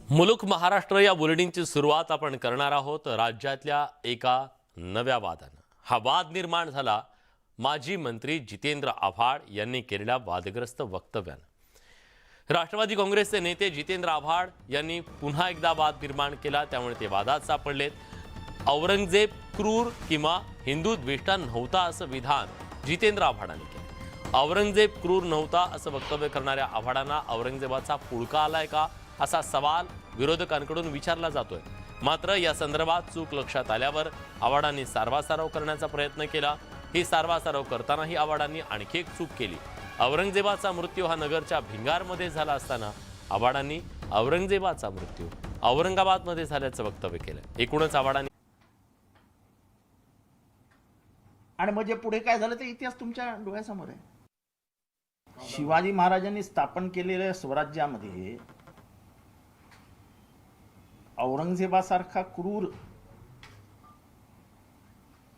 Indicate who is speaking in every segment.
Speaker 1: मुलुक महाराष्ट्र या बुलेटिनची सुरुवात आपण करणार आहोत राज्यातल्या एका नव्या वादानं। हा वाद निर्माण झाला माजी मंत्री जितेंद्र आव्हाड यांनी केलेल्या वादग्रस्त वक्तव्यानं। राष्ट्रवादी काँग्रेसचे नेते जितेंद्र आव्हाड यांनी पुन्हा एकदा वाद निर्माण केला, त्यामुळे ते वादात सापडलेत। औरंगजेब क्रूर किंवा हिंदू द्वेष्टा नव्हता असं विधान जितेंद्र आव्हाडांनी केलं। औरंगजेब क्रूर नव्हता असं वक्तव्य करणाऱ्या आव्हाडांना औरंगजेबाचा पुळका आलाय का असा सवाल विरोधकांकडून विचारला जातोय। मात्र या संदर्भात चूक लक्षात आल्यावर आव्हाडांनी सारवासारव करण्याचा प्रयत्न केला। ही सारवासारव करतानाही आव्हाडांनी आणखी एक चूक केली। औरंगजेबाचा मृत्यू हा नगरच्या भिंगारमध्ये झाला असताना आव्हाडांनी औरंगजेबाचा मृत्यू औरंगाबादमध्ये झाल्याचं वक्तव्य केलं। एकूणच आव्हाडांनी
Speaker 2: आणि म्हणजे पुढे काय झालं ते इतिहास तुमच्या डोळ्यासमोर आहे। शिवाजी महाराजांनी स्थापन केलेल्या स्वराज्यामध्ये औरंगजेबासारखा क्रूर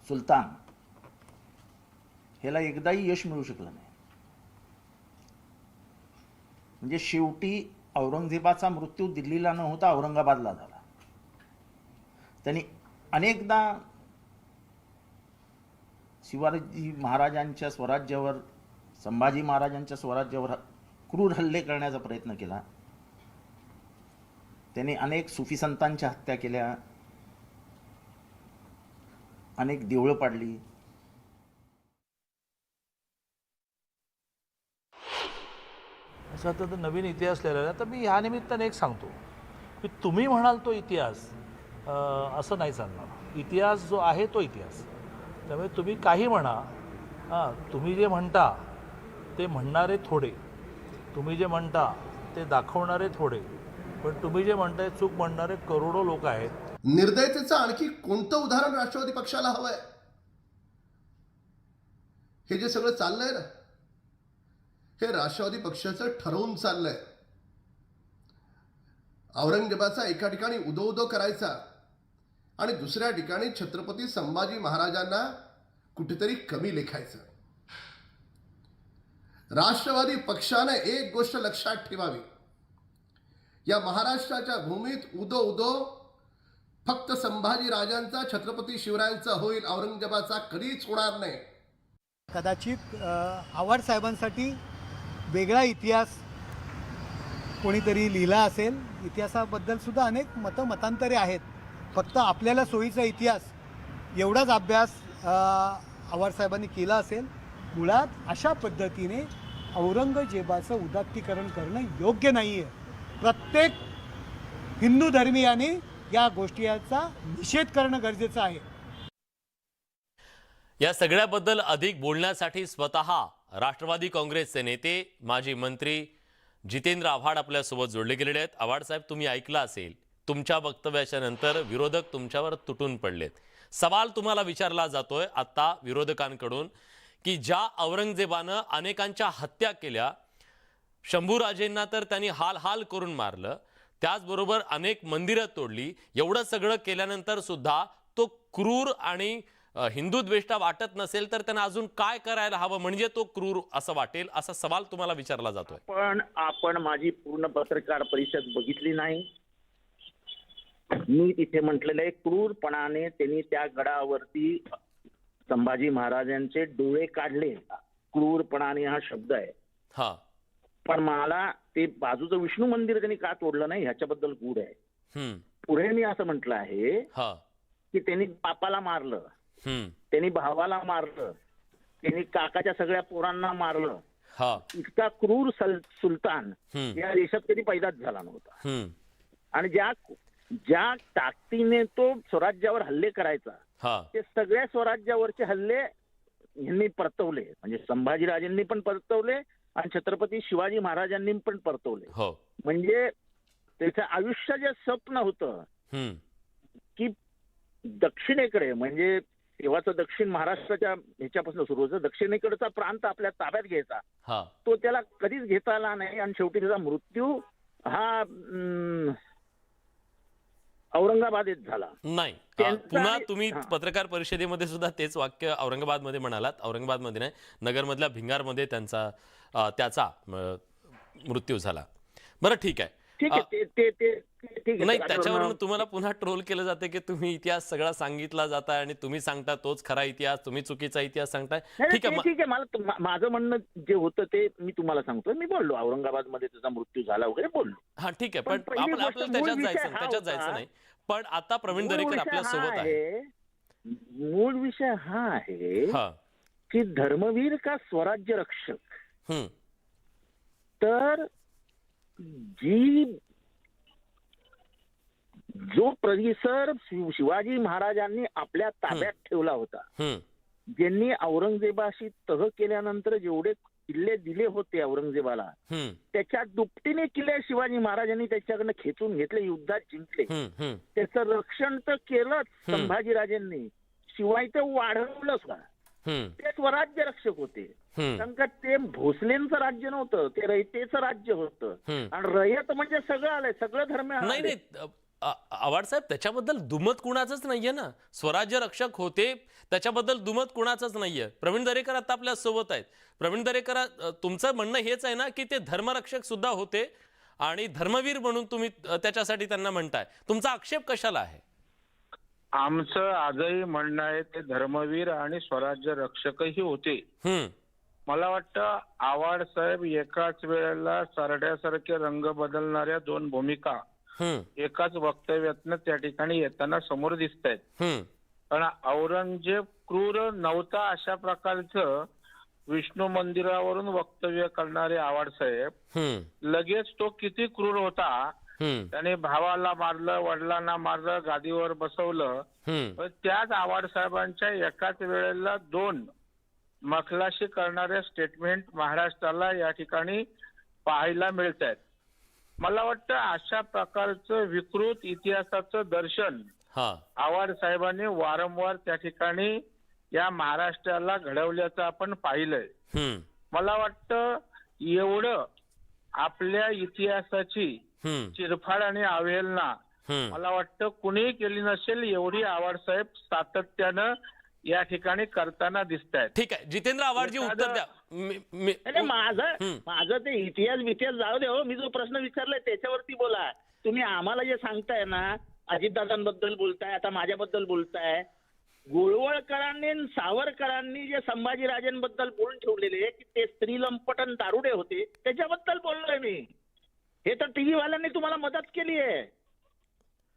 Speaker 2: सुलतान ह्याला एकदाही यश मिळू शकलं नाही। म्हणजे शेवटी औरंगजेबाचा मृत्यू दिल्लीला न होता औरंगाबादला झाला। त्यांनी अनेकदा शिवाजी महाराजांच्या स्वराज्यावर, संभाजी महाराजांच्या स्वराज्यावर क्रूर हल्ले करण्याचा प्रयत्न केला। त्यांनी अनेक सुफी संतांच्या हत्या केल्या, अनेक देवळं पाडली।
Speaker 3: असा तर नवीन इतिहास लिहिलेला आहे। तर मी ह्या निमित्ताने एक सांगतो की तुम्ही म्हणाल तो इतिहास असं नाही चालणार। इतिहास जो आहे तो इतिहास, त्यामुळे तुम्ही काही म्हणा, तुम्ही जे म्हणता ते म्हणणारे थोडे, तुम्ही जे म्हणता ते दाखवणारे थोडे, पण तुम्ही जे म्हणताय चूक म्हणणारे करोडो लोक आहेत।
Speaker 4: निर्दयतेचं आणखी कोणतं उदाहरण राष्ट्रवादी पक्षाला हवंय? हे जे सगळं चाललंय ना, हे राष्ट्रवादी पक्षाचं ठरवून चाललंय। औरंगजेबाचा एका ठिकाणी उदो उदो करायचा आणि दुसऱ्या ठिकाणी छत्रपती संभाजी महाराजांना कुठेतरी कमी लेखायचं। राष्ट्रवादी पक्षाने एक गोष्ट लक्षात ठेवावी, या महाराष्ट्राच्या भूमीत उदो उदो फक्त संभाजी राजांचा, छत्रपती शिवरायांचा होईल, औरंगजेबाचा कधीच होणार नाही।
Speaker 5: कदाचित आव्हाड साहेबांसाठी वेगळा इतिहास कोणीतरी लिहिला असेल। इतिहासाबद्दल सुद्धा अनेक मतांतरे आहेत। फक्त आपल्याला सोयीचा इतिहास एवढाच अभ्यास आव्हाड साहेबांनी केला असेल। मुळात अशा पद्धतीने औरंगजेबाचं उदात्तीकरण करणं योग्य नाही आहे। प्रत्येक हिंदू धर्मीयाने या गोष्टीचा निषेध करणं गरजेचं आहे।
Speaker 1: या सगळ्याबद्दल अधिक बोलण्यासाठी स्वतः राष्ट्रवादी काँग्रेसचे नेते माजी मंत्री जितेंद्र आव्हाड आपल्यासोबत जोडले गेलेले आहेत। आव्हाड साहेब, तुम्ही ऐकलं असेल, तुमच्या वक्तव्याच्या नंतर विरोधक तुमच्यावर तुटून पडलेत। सवाल तुम्हाला विचारला जातोय आता विरोधकांकडून की ज्या औरंगजेबानं अनेकांच्या हत्या केल्या, शंभूराजेंना तर त्यांनी हाल हाल करून मारलं, त्याचबरोबर अनेक मंदिरं तोडली, एवढं सगळं केल्यानंतर सुद्धा तो क्रूर आणि हिंदू द्वेष्टा वाटत नसेल तर त्यांना अजून काय करायला हवं म्हणजे तो क्रूर असं वाटेल, असा सवाल तुम्हाला विचारला जातोय।
Speaker 2: पण आपण माझी पूर्ण पत्रकार परिषद बघितली नाही। मी तिथे म्हटलेलं आहे, क्रूरपणाने त्यांनी त्या गडावरती संभाजी महाराजांचे डोळे काढले। क्रूरपणाने हा शब्द आहे।
Speaker 1: हा,
Speaker 2: पण मला ते बाजूचं विष्णू मंदिर त्यांनी का तोडलं नाही ह्याच्याबद्दल गूढ आहे। पुढे मी असं म्हटलं आहे
Speaker 1: हा,
Speaker 2: की त्यांनी बापाला मारलं, त्यांनी भावाला मारलं, त्यांनी काकाच्या सगळ्या पोरांना मारलं।
Speaker 1: हा,
Speaker 2: इतका क्रूर सुलतान या देशात कधी पैदाच झाला नव्हता। आणि ज्या ताकदीने तो स्वराज्यावर हल्ले करायचा, ते सगळ्या स्वराज्यावरचे हल्ले यांनी परतवले। म्हणजे संभाजीराजांनी पण परतवले आणि छत्रपती शिवाजी महाराजांनी पण परतवले। म्हणजे त्याचं आयुष्य जे स्वप्न होतं की दक्षिणेकडे, म्हणजे तेव्हाचं दक्षिण महाराष्ट्राच्या ह्याच्यापासून सुरू होतं, दक्षिणेकडचा प्रांत आपल्या ताब्यात घ्यायचा, तो त्याला कधीच घेता आला नाही। आणि शेवटी त्याचा मृत्यू हा औरंगाबादेत झाला
Speaker 1: नाही। पुन्हा तुम्ही पत्रकार परिषदेमध्ये सुद्धा तेच वाक्य औरंगाबादमध्ये म्हणालात। औरंगाबादमध्ये नाही, नगरमधल्या भिंगारमध्ये त्याचा मृत्यू झाला। बरं, ठीक आहे,
Speaker 2: ठीक आहे, ते ठीक आहे
Speaker 1: नाही,
Speaker 2: राजवर्ण-
Speaker 1: त्याच्यावरून तुम्हाला पुन्हा ट्रोल केलं जाते की तुम्ही इतिहास सगळा सांगितला जाताय आणि तुम्ही सांगता तोच खरा इतिहास, तुम्ही चुकीचा इतिहास सांगताय.
Speaker 2: नाही,
Speaker 1: ठीक
Speaker 2: ते
Speaker 1: आहे,
Speaker 2: ठीक आहे. मला माझं म्हणणं जे होतं ते मी तुम्हाला सांगतो. मी बोललो औरंगाबादमध्ये त्याचा मृत्यू झाला वगैरे बोललो.
Speaker 1: हा ठीक आहे,
Speaker 2: पण
Speaker 1: पण
Speaker 2: पहिली
Speaker 1: आपण
Speaker 2: गोष्ट
Speaker 1: आपल्याला
Speaker 2: मूळ
Speaker 1: त्याच्यात
Speaker 2: विषय
Speaker 1: जायचं
Speaker 2: हा
Speaker 1: त्याच्यात
Speaker 2: होता.
Speaker 1: जायचं नाही. पण आता प्रवीण
Speaker 2: मूळ
Speaker 1: दरेकर
Speaker 2: विषय
Speaker 1: आपल्या
Speaker 2: हा
Speaker 1: सोबत आहे.
Speaker 2: आहे, मूळ विषय हा आहे
Speaker 1: हा.
Speaker 2: की धर्मवीर का स्वराज्य रक्षक.
Speaker 1: हम्म.
Speaker 2: तर जो परिसर शिवाजी महाराजांनी आपल्या ताब्यात ठेवला होता,
Speaker 1: हम्म.
Speaker 2: ज्यांनी औरंगजेबाशी तह केल्यानंतर जेवढे किल्ले दिले होते औरंगजेबाला,
Speaker 1: हम्म.
Speaker 2: त्याच्या दुपटीने किल्ले शिवाजी महाराजांनी त्याच्याकडनं खेचून घेतले, युद्धात जिंकले.
Speaker 1: हम्म. हम्म.
Speaker 2: त्याचं रक्षण तर केलंच संभाजीराजेंनी, शिवाय ते वाढवलं सुद्धा.
Speaker 1: हम्म.
Speaker 2: ते स्वराज्य रक्षक होते.
Speaker 1: हम्म.
Speaker 2: कारण का ते भोसलेंचं राज्य नव्हतं, ते रयतेचं राज्य होतं.
Speaker 1: हम्म.
Speaker 2: आणि रयत म्हणजे सगळं आलंय, सगळं धर्म
Speaker 1: नाही
Speaker 2: आलंय.
Speaker 1: नाही, आव्हाड साहेब, त्याच्याबद्दल दुमत कुणाचंच नाहीये ना. स्वराज्य रक्षक होते, त्याच्याबद्दल दुमत कुणाचंच नाहीये. प्रवीण दरेकर आता आपल्या सोबत आहेत. प्रवीण दरेकर, तुमचं म्हणणं हेच आहे ना की ते धर्मरक्षक सुद्धा होते आणि धर्मवीर म्हणून तुम्ही त्याच्यासाठी त्यांना म्हणताय. तुमचा आक्षेप कशाला आहे?
Speaker 6: आमचं आजही म्हणणं आहे ते धर्मवीर आणि स्वराज्य रक्षकही होते.
Speaker 1: हम्म.
Speaker 6: मला वाटतं आव्हाड साहेब एकाच वेळेला सरड्यासारखे रंग बदलणाऱ्या दोन भूमिका
Speaker 1: हम्म.
Speaker 6: एकाच वक्तव्यातनं त्या ठिकाणी येताना समोर दिसत आहेत.
Speaker 1: हम्म.
Speaker 6: पण औरंगजेब क्रूर नव्हता अशा प्रकारचं विष्णू मंदिरावरून वक्तव्य करणारे आव्हाड साहेब
Speaker 1: हम्म.
Speaker 6: लगेच तो किती क्रूर होता.
Speaker 1: हम्म.
Speaker 6: त्याने भावाला मारलं, वडिलांना मारलं, गादीवर बसवलं.
Speaker 1: हम्म.
Speaker 6: पण त्याच आव्हाड साहेबांच्या एकाच वेळेला दोन मखलाशी करणाऱ्या स्टेटमेंट महाराष्ट्राला या ठिकाणी पाहायला मिळत आहेत. मला वाटतं अशा प्रकारचं विकृत इतिहासाचं दर्शन
Speaker 1: हा.
Speaker 6: आव्हाड साहेबांनी वारंवार त्या ठिकाणी या महाराष्ट्राला घडवल्याचं आपण पाहिलंय.
Speaker 1: हम्म.
Speaker 6: मला वाटतं एवढं आपल्या इतिहासाची
Speaker 1: हम्म.
Speaker 6: चिरफाड आणि अवहेलना
Speaker 1: हम्म.
Speaker 6: मला वाटतं कुणीही केली नसेल एवढी आव्हाड साहेब सातत्यानं या ठिकाणी करताना दिसत आहेत.
Speaker 1: ठीक आहे, जितेंद्र आव्हाडजी उत्तर द्या.
Speaker 2: नाही, माझं ते इतिहास जाऊ दे हो. मी जो प्रश्न विचारलाय त्याच्यावरती बोला. तुम्ही आम्हाला जे सांगताय ना, अजितदादांबद्दल बोलताय, आता माझ्याबद्दल बोलताय. गोळवळकरांनी आणि सावरकरांनी जे संभाजीराजेंबद्दल बोलून ठेवलेले की ते स्त्रीलंपट आणि दारुडे होते, त्याच्याबद्दल बोललोय मी. हे तर टीव्ही वाल्यांनी तुम्हाला मदत केली आहे.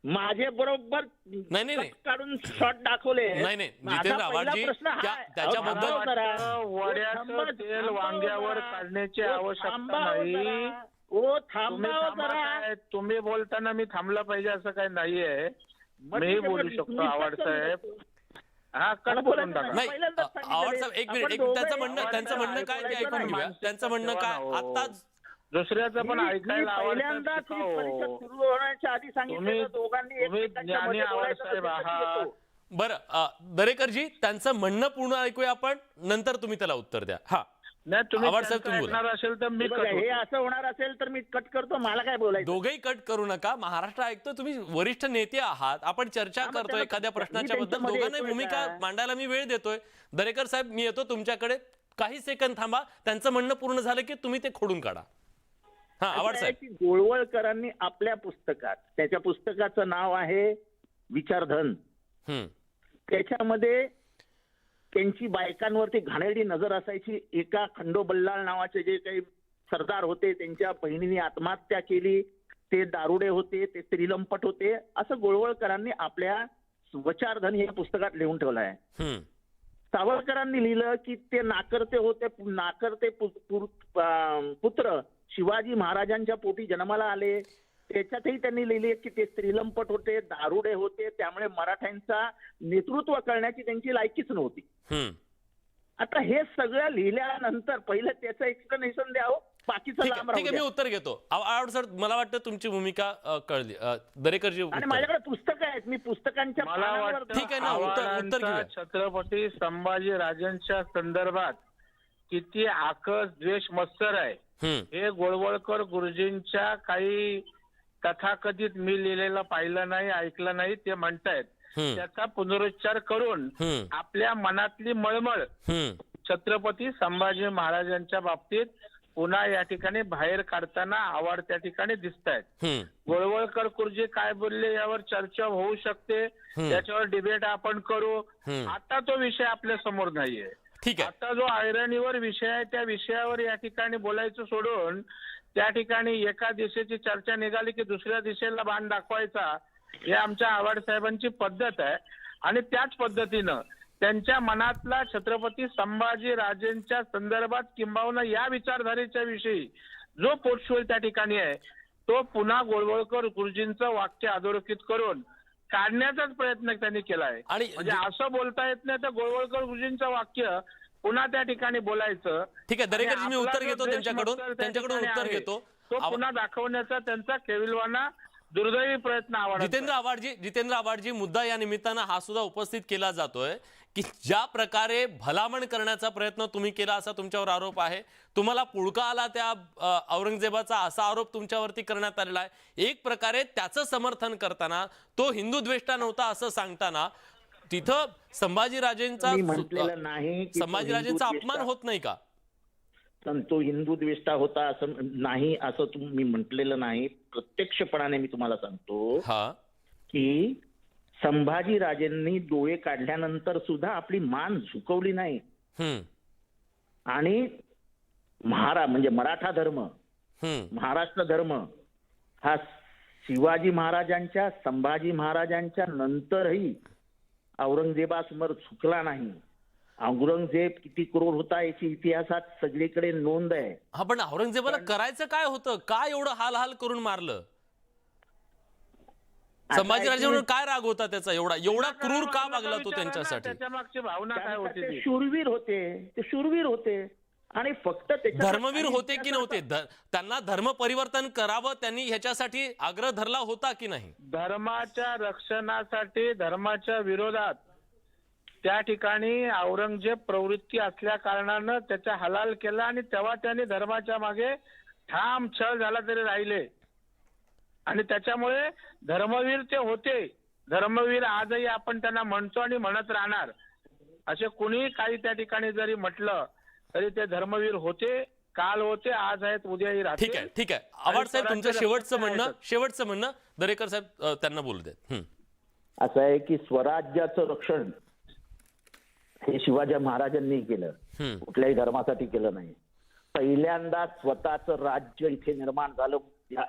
Speaker 2: माझे बरोबर
Speaker 1: नाही.
Speaker 2: काढून शॉट दाखवले.
Speaker 1: नाही,
Speaker 2: माझा
Speaker 1: जितेंद्र
Speaker 2: पहिला
Speaker 1: आव्हाडजी,
Speaker 2: प्रश्न हा आहे.
Speaker 1: त्याच्याबद्दल-
Speaker 2: थांबा हो जरा.
Speaker 6: वड्याचं तेल वांग्यावर काढण्याची आवश्यकता नाही. तुम्ही बोलताना मी थांबला पाहिजे असं काही नाहीये. मी बोलू शकतो आव्हाड साहेब. हा, कट बोलून टाका.
Speaker 1: नाही, आव्हाड साहेब एक मिनिट, त्यांचं म्हणणं काय ते ऐकून घेऊया. त्यांचं म्हणणं काय आताच
Speaker 6: दुसऱ्याचं पण ऐकायला
Speaker 2: पहिल्यांदा ती परिषद सुरू होण्याच्या आधी सांगितलं दोघांनी
Speaker 6: तुम्ही ज्ञानी आव्हाड साहेब आहात.
Speaker 1: बरं, दरेकरजी त्यांचं म्हणणं पूर्ण ऐकूया आपण, नंतर तुम्ही त्याला उत्तर द्या. हा,
Speaker 6: नाही, तुम्ही
Speaker 1: आव्हाड साहेब, तुम्ही
Speaker 6: ऐकणार असेल तर मी
Speaker 2: बघा, हे असं होणार असेल तर मी कट करतो. मला काय बोलायचं.
Speaker 1: दोघेही कट करू नका. महाराष्ट्र ऐकतो, तुम्ही वरिष्ठ नेते आहात, आपण चर्चा
Speaker 2: मग
Speaker 1: करतोय
Speaker 2: त्याला-
Speaker 1: एखाद्या
Speaker 2: मी
Speaker 1: प्रश्नाच्या बद्दल.
Speaker 2: त्यांच्यामध्ये
Speaker 1: दोघांनाही
Speaker 2: येतोय
Speaker 1: भूमिका
Speaker 2: का?
Speaker 1: मांडायला मी वेळ देतोय. दरेकर साहेब, मी येतो तुमच्याकडे. काही सेकंद थांबा, त्यांचं म्हणणं पूर्ण झालं की तुम्ही ते खोडून काढा. हा, आव्हाड
Speaker 2: असं आहे
Speaker 1: साहेब.
Speaker 2: की गोळवळकरांनी आपल्या पुस्तकात, त्याच्या पुस्तकाचं नाव आहे विचारधन,
Speaker 1: हम्म.
Speaker 2: त्याच्यामध्ये त्यांची बायकांवरती घाणेरडी नजर असायची. एका खंडोबल्लाळ नावाचे जे काही सरदार होते, त्यांच्या बहिणीने आत्महत्या केली. ते दारुडे होते, ते स्त्रीलंपट होते, असं गोळवळकरांनी आपल्या विचारधन या पुस्तकात लिहून ठेवलं आहे.
Speaker 1: हम्म.
Speaker 2: सावरकरांनी लिहिलं की ते नाकर्ते पुत्र शिवाजी महाराजांच्या पोटी जन्माला आले. त्याच्यातही त्यांनी लिहिले की ते स्त्रीलंपट होते, दारुडे होते, त्यामुळे मराठ्यांचा नेतृत्व करण्याची त्यांची लायकीच नव्हती.
Speaker 1: हम्म.
Speaker 2: आता हे सगळं लिहिल्यानंतर पहिलं त्याचं एक्सप्लेनेशन द्यावं, बाकीचं लांब
Speaker 1: ठीक आहे,
Speaker 2: राहू
Speaker 1: मी उत्तर घेतो. आव्हाड सर, मला वाटतं तुमची भूमिका कळली. दरेकरजी
Speaker 2: आणि
Speaker 1: उत्तर.
Speaker 2: माझ्याकडे पुस्तकं आहेत, मी पुस्तकांच्या
Speaker 6: मला
Speaker 2: पानांवर-
Speaker 6: वाटतं
Speaker 1: ठीक आहे ना, उत्तर घेऊया.
Speaker 6: आव्हाडांचा छत्रपती संभाजी राजांच्या संदर्भात किती आकस द्वेष मत्सर आहे
Speaker 1: हम्म.
Speaker 6: हे गोळवळकर गुरुजींच्या काही तथाकथित मी लिहिलेलं पाहिलं नाही, ऐकलं नाही ते म्हणतायत.
Speaker 1: हम्म.
Speaker 6: त्याचा पुनरुच्चार करून
Speaker 1: हम्म.
Speaker 6: आपल्या मनातली मळमळ
Speaker 1: हम्म.
Speaker 6: छत्रपती संभाजी महाराजांच्या बाबतीत पुन्हा या ठिकाणी बाहेर काढताना आवाड त्या ठिकाणी दिसत आहेत. गोळवळकर गुरुजी काय बोलले यावर चर्चा होऊ शकते, त्याच्यावर डिबेट आपण करू. आता तो विषय आपल्या समोर नाहीये.
Speaker 1: ठीक आहे.
Speaker 6: आता जो ऐरणीवर विषय आहे त्या विषयावर या ठिकाणी बोलायचं सोडून त्या ठिकाणी एका दिशेची चर्चा निघाली की दुसऱ्या दिशेला बाण दाखवायचा, हे आमच्या आव्हाड साहेबांची पद्धत आहे. आणि त्याच पद्धतीनं त्यांच्या मनातला छत्रपती संभाजी राजेंच्या संदर्भात किंबहुना या विचारधारेच्या विषयी जो पोटशूळ त्या ठिकाणी आहे तो पुन्हा गोळवळकर गुरुजींचं वाक्य अधोरेखित करून काढण्याचाच प्रयत्न त्यांनी केला आहे.
Speaker 1: आणि
Speaker 6: म्हणजे असं बोलता येत नाही तर गोळवळकर गुरुजींचं वाक्य पुन्हा त्या ठिकाणी बोलायचं.
Speaker 1: ठीक आहे, दरेकरजी मी
Speaker 6: आणि
Speaker 1: उत्तर
Speaker 6: आपला
Speaker 1: घेतो
Speaker 6: जो
Speaker 1: त्यांच्याकडून
Speaker 6: देशभक्त त्या
Speaker 1: उत्तर
Speaker 6: ठिकाणी
Speaker 1: घेतो.
Speaker 6: आहे, तो पुन्हा दाखवण्याचा त्यांचा केविलवाना दुर्दैवी प्रयत्न आवाड.
Speaker 1: जितेंद्र आव्हाडजी, मुद्दा या निमित्तानं हा सुद्धा उपस्थित केला जातोय की ज्या प्रकारे भलामण करण्याचा प्रयत्न तुम्ही केला असा तुमच्यावर आरोप आहे. तुम्हाला पुळका आला त्या औरंगजेबाचा असा आरोप तुमच्यावरती करण्यात आलेला आहे. एक प्रकारे त्याचं समर्थन करताना तो हिंदू द्वेष्टा नव्हता असं सांगताना तिथं संभाजीराजेंचा अपमान होत नाही का?
Speaker 2: तो हिंदू द्वेष्टा होता असं नाही, असं तुम्ही म्हटलेलं नाही. प्रत्यक्षपणाने मी तुम्हाला सांगतो की संभाजीराजेंनी डोळे काढल्यानंतर सुद्धा आपली मान झुकवली नाही. आणि म्हणजे मराठा धर्म, महाराष्ट्र धर्म हा शिवाजी महाराजांच्या, संभाजी महाराजांच्या नंतरही औरंगजेबासमोर झुकला नाही. औरंगजेब किती क्रूर होता याची इतिहासात सगळीकडे नोंद आहे.
Speaker 1: हा, पण औरंगजेबाला करायचं काय होतं? काय एवढं हाल करून मारलं? संभाजीराजांवर काय राग होता त्याचा? एवढा क्रूर का वागला तो त्यांच्यासाठी?
Speaker 6: त्याच्या मागची भावना काय होती?
Speaker 2: ते शूरवीर होते आणि फक्त
Speaker 1: धर्मवीर होते की नव्हते? त्यांना धर्म परिवर्तन करावं त्यांनी ह्याच्यासाठी आग्रह धरला होता की नाही?
Speaker 6: धर्माच्या रक्षणासाठी, धर्माच्या विरोधात त्या ठिकाणी औरंगजेब प्रवृत्ती असल्या कारणानं त्याचा हलाल केला आणि तेव्हा त्यांनी धर्माच्या मागे ठाम छळ झाला तरी राहिले. आणि त्याच्यामुळे धर्मवीर ते होते. धर्मवीर आजही आपण त्यांना म्हणतो आणि म्हणत राहणार. असे कुणी काही त्या ठिकाणी जरी म्हटलं तरी ते धर्मवीर होते, काल होते, आज आहेत, उद्याही राहतील.
Speaker 1: ठीक आहे. आव्हाड साहेब, तुमचं शेवटचं म्हणणं दरेकर साहेब त्यांना बोलू देत.
Speaker 2: असं आहे की स्वराज्याचं रक्षण हे शिवाजी महाराजांनी केलं, कुठल्याही धर्मासाठी केलं नाही. पहिल्यांदा स्वतःचं राज्य इथे निर्माण झालं.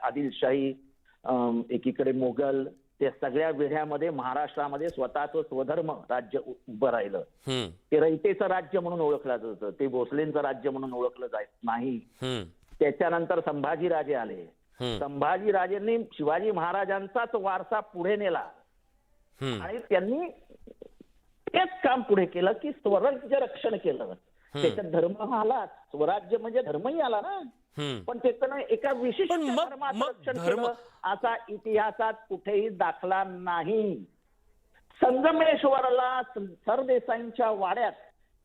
Speaker 2: आदिलशाही, एकीकडे मोगल, त्या सगळ्या वेढ्यामध्ये महाराष्ट्रामध्ये स्वतःचं स्वधर्म राज्य उभं राहिलं. ते रयतेचं राज्य म्हणून ओळखलं जात होतं, ते भोसलेंचं राज्य म्हणून ओळखलं जात नाही. त्याच्यानंतर संभाजीराजे आले. संभाजीराजेंनी शिवाजी महाराजांचाच वारसा पुढे नेला आणि त्यांनी तेच काम पुढे केलं की स्वराज्य रक्षण केलं. त्याच्यात धर्म आला, स्वराज्य म्हणजे धर्मही आला ना. पण त्याचं एका विशिष्ट धर्माचं रक्षण केलं असा इतिहासात कुठेही दाखला नाही. संगमेश्वरला सरदेसाईंच्या वाड्यात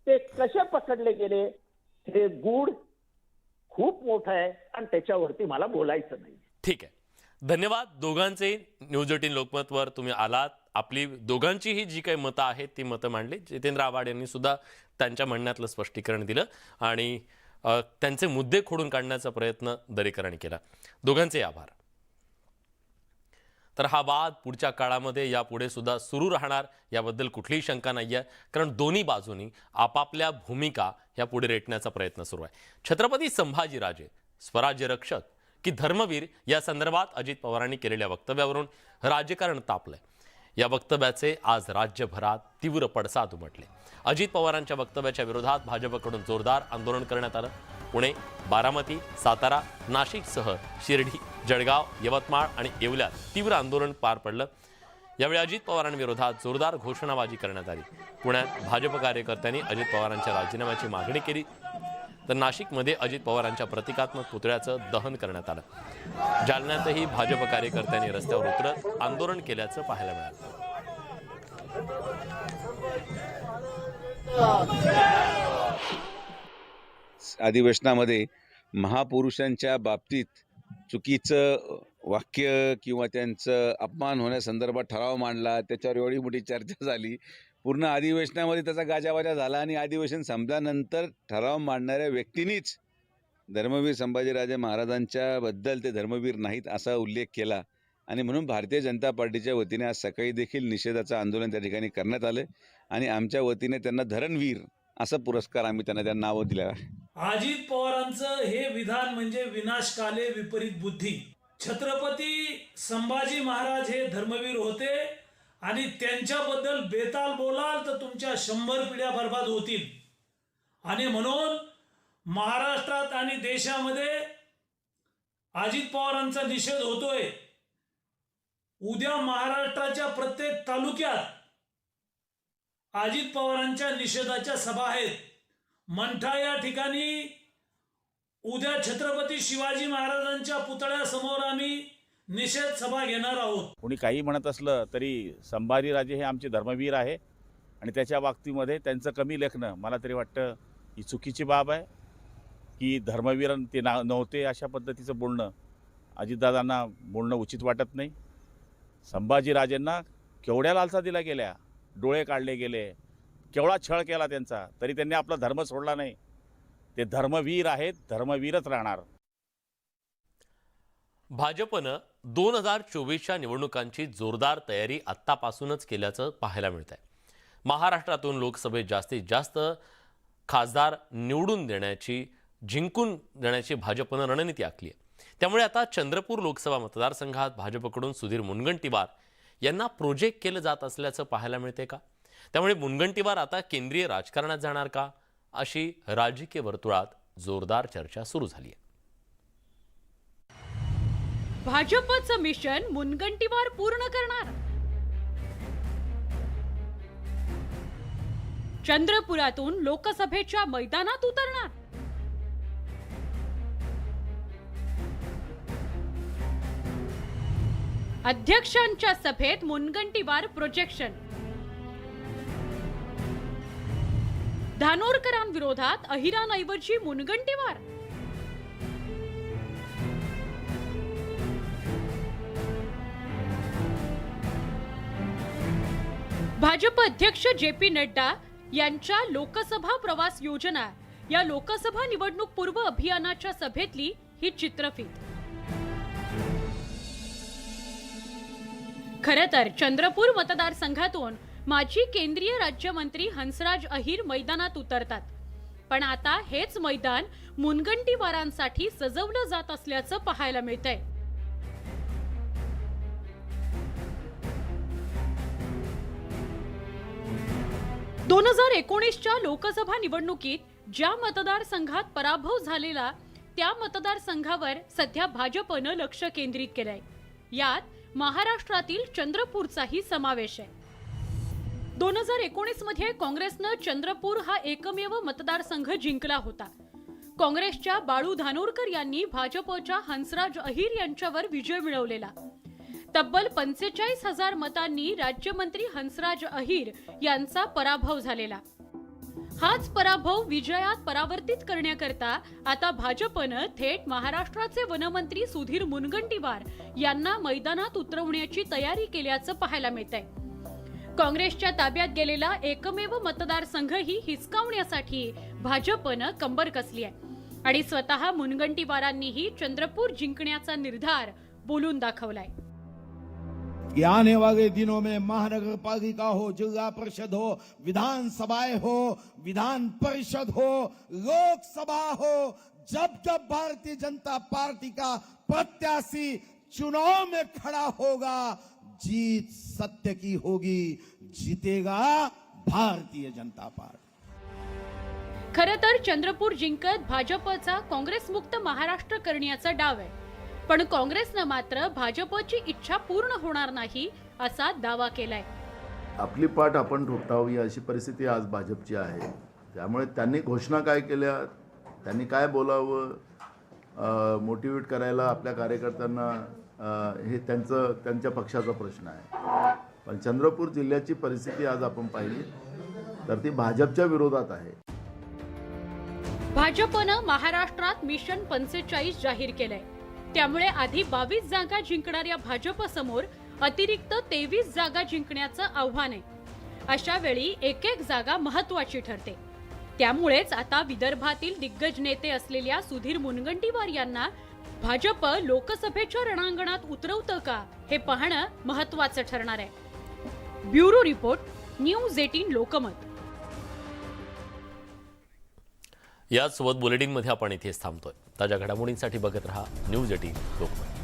Speaker 2: ते कसे पकडले गेले हे गूढ खूप मोठं आहे आणि त्याच्यावरती मला बोलायचं नाही.
Speaker 1: ठीक आहे, धन्यवाद दोघांचे. न्यूज 18 लोकमतवर तुम्ही आलात. आपली दोघांचीही जी काही मतं आहेत ती मतं मांडली. जितेंद्र आव्हाड यांनी सुद्धा त्यांच्या म्हणण्यातलं स्पष्टीकरण दिलं आणि त्यांचे मुद्दे खोडून काढण्याचा प्रयत्न दरेकरांनी केला. दोघांचे आभार. तर हा वाद पुढच्या काळामध्ये यापुढे सुद्धा सुरू राहणार याबद्दल कुठलीही शंका नाही आहे, कारण दोन्ही बाजूंनी आपापल्या भूमिका या पुढे रेटण्याचा प्रयत्न सुरू आहे. छत्रपती संभाजीराजे स्वराज्य रक्षक की धर्मवीर या संदर्भात अजित पवारांनी केलेल्या वक्तव्यावरून राजकारण तापलंय. या वक्तव्याचे आज राज्यभरात तीव्र पडसाद उमटले. अजित पवारांच्या वक्तव्याच्या विरोधात भाजपकडून जोरदार आंदोलन करण्यात आलं. पुणे, बारामती, सातारा, नाशिकसह शिर्डी, जळगाव, यवतमाळ आणि येवल्यात तीव्र आंदोलन पार पडलं. यावेळी अजित पवारांविरोधात जोरदार घोषणाबाजी करण्यात आली. पुण्यात भाजप कार्यकर्त्यांनी अजित पवारांच्या राजीनाम्याची मागणी केली, तर नाशिकमध्ये अजित पवारांच्या प्रतिकात्मक पुतळ्याचं दहन करण्यात आलं. जालन्यातही भाजप कार्यकर्त्यांनी रस्त्यावर उतरत आंदोलन केल्याचं पाहायला मिळालं.
Speaker 7: अधिवेशनामध्ये महापुरुषांच्या बाबतीत चुकीचं वाक्य किंवा त्यांचं अपमान होण्यासंदर्भात ठराव मांडला, त्याच्यावर एवढी मोठी चर्चा झाली. पूर्ण अधिवेशनामध्ये त्याचा गाजावाजा झाला आणि अधिवेशन संपल्यानंतर ठराव मांडणाऱ्या व्यक्तींनीच धर्मवीर संभाजीराजे महाराजांच्या बद्दल ते धर्मवीर नाहीत असा उल्लेख केला आणि म्हणून भारतीय जनता पार्टीच्या वतीने आज सकाळी देखील निषेधाचं आंदोलन त्या ठिकाणी करण्यात आलं आणि आमच्या वतीने त्यांना धरणवीर असा पुरस्कार आम्ही त्यांना नाव दिलं आहे.
Speaker 8: अजित पवारांचं हे विधान म्हणजे विनाशकाले विपरीत बुद्धी. छत्रपती संभाजी महाराज हे धर्मवीर होते आणि त्यांच्याबद्दल बेताल बोलाल तर तुमच्या 100 पिढ्या बर्बाद होतील. आणि म्हणून महाराष्ट्रात आणि देशामध्ये अजित पवारांचा निषेध होतोय. उद्या महाराष्ट्राच्या प्रत्येक तालुक्यात अजित पवारांच्या निषेधाच्या सभा आहेत. मंठा या ठिकाणी उद्या छत्रपती शिवाजी महाराजांच्या पुतळ्यासमोर आम्ही निषेध सभा घेणार आहोत.
Speaker 9: कोणी काही म्हणत असलं तरी संभाजीराजे हे आमचे धर्मवीर आहे आणि त्याच्या बाबतीमध्ये त्यांचं कमी लेखणं मला तरी वाटतं ही चुकीची बाब आहे की धर्मवीर ते नव्हते अशा पद्धतीचं बोलणं अजितदादांना बोलणं उचित वाटत नाही. संभाजीराजेंना केवढ्या लालसा दिल्या गेल्या, डोळे काढले गेले, केवढा छळ केला त्यांचा, तरी त्यांनी आपला धर्म सोडला नाही. ते धर्मवीर आहेत, धर्मवीरच राहणार.
Speaker 1: भाजपनं 2024च्या निवडणुकांची जोरदार तयारी आत्तापासूनच केल्याचं पाहायला मिळत आहे. महाराष्ट्रातून लोकसभेत जास्तीत जास्त खासदार निवडून देण्याची, जिंकून देण्याची भाजपनं रणनीती आखली आहे. त्यामुळे आता चंद्रपूर लोकसभा मतदारसंघात भाजपकडून सुधीर मुनगंटीवार यांना प्रोजेक्ट केलं जात असल्याचं पाहायला मिळते का? त्यामुळे मुनगंटीवार आता केंद्रीय राजकारणात जाणार का, अशी राजकीय वर्तुळात जोरदार चर्चा सुरू झाली आहे.
Speaker 10: भाजपचं मिशन मुनगंटीवार पूर्ण करणार. चंद्रपुरातून लोकसभेच्या मैदानात उतरणार. अध्यक्षांच्या सभेत मुनगंटीवार प्रोजेक्शन. धानोरकरांविरोधात अहिरांऐवजी मुनगंटीवार. भाजप अध्यक्ष जे.पी. नड्डा यांच्या लोकसभा प्रवास योजना या लोकसभा निवडणूक पूर्व अभियानाच्या सभेतली ही चित्रफीत. खरं तर चंद्रपूर मतदारसंघातून माजी केंद्रीय राज्यमंत्री हंसराज अहिर मैदानात उतरतात. पण आता हेच मैदान मुनगंटीवारांसाठी सजवलं जात असल्याचं पाहायला मिळतंय. दोन 2019च्या लोकसभा निवडणुकीत ज्या मतदारसंघात पराभव झालेला त्या मतदारसंघावर सध्या भाजपनं लक्ष केंद्रित केलंय. यात महाराष्ट्रातील चंद्रपूरचाही समावेश आहे. 2019 मध्ये काँग्रेसनं चंद्रपूर हा एकमेव मतदारसंघ जिंकला होता. काँग्रेसच्या बाळू धानोरकर यांनी भाजपच्या हंसराज अहिर यांच्यावर विजय मिळवलेला. तब्बल 45,000 मतांनी राज्यमंत्री हंसराज अहिर यांचा पराभव झालेला. हाच पराभव विजयात परावर्तित करण्याकरता आता भाजपनं थेट महाराष्ट्राचे वनमंत्री सुधीर मुनगंटीवार यांना मैदानात उतरवण्याची तयारी केल्याचं पाहायला मिळतंय. काँग्रेसच्या ताब्यात गेलेला एकमेव मतदारसंघही हिसकावण्यासाठी भाजपनं कंबर कसली आहे आणि स्वतः मुनगंटीवारांनीही चंद्रपूर जिंकण्याचा निर्धार बोलून दाखवलाय.
Speaker 11: कि आने वाले दिनों में महानगर पालिका हो, जिला परिषद हो, विधानसभाएं हो, विधान परिषद हो, लोकसभा हो, जब जब भारतीय जनता पार्टी का प्रत्याशी चुनाव में खड़ा होगा, जीत सत्य की होगी, जीतेगा भारतीय जनता पार्टी.
Speaker 10: खरं तर चंद्रपूर जिंकत भाजपचा काँग्रेस मुक्त महाराष्ट्र करण्याचा डाव आहे. पण काँग्रेसनं मात्र भाजपची इच्छा पूर्ण होणार नाही असा दावा केलाय.
Speaker 12: आपली पाठ आपण ठोठावी अशी परिस्थिती आज भाजपची आहे. त्यामुळे त्यांनी घोषणा काय केल्या, त्यांनी काय बोलावं, मोटिवेट करायला आपल्या कार्यकर्त्यांना, हे त्यांच्या पक्षाचा प्रश्न आहे. पण चंद्रपूर जिल्ह्याची परिस्थिती आज आपण पाहिली तर ती भाजपच्या विरोधात आहे.
Speaker 10: भाजपनं महाराष्ट्रात मिशन 45 जाहीर केलंय. त्यामुळे आधी 22 जागा जिंकणाऱ्या भाजपसमोर अतिरिक्त 23 जागा जिंकण्याचं आव्हान आहे. अशा वेळी एक एक जागा महत्त्वाची ठरते. त्यामुळेच आता विदर्भातील दिग्गज नेते असलेल्या सुधीर मुनगंटीवार यांना भाजप लोकसभेच्या रणांगणात उतरवतं का हे पाहणं महत्त्वाचं ठरणार आहे. Bureau report, news 18 Lokmat.
Speaker 1: याचसोबत बुलेटिनमध्ये आपण इथेच थांबतोय. ताज्या घडामोडींसाठी बघत रहा न्यूज 18 लोकमत.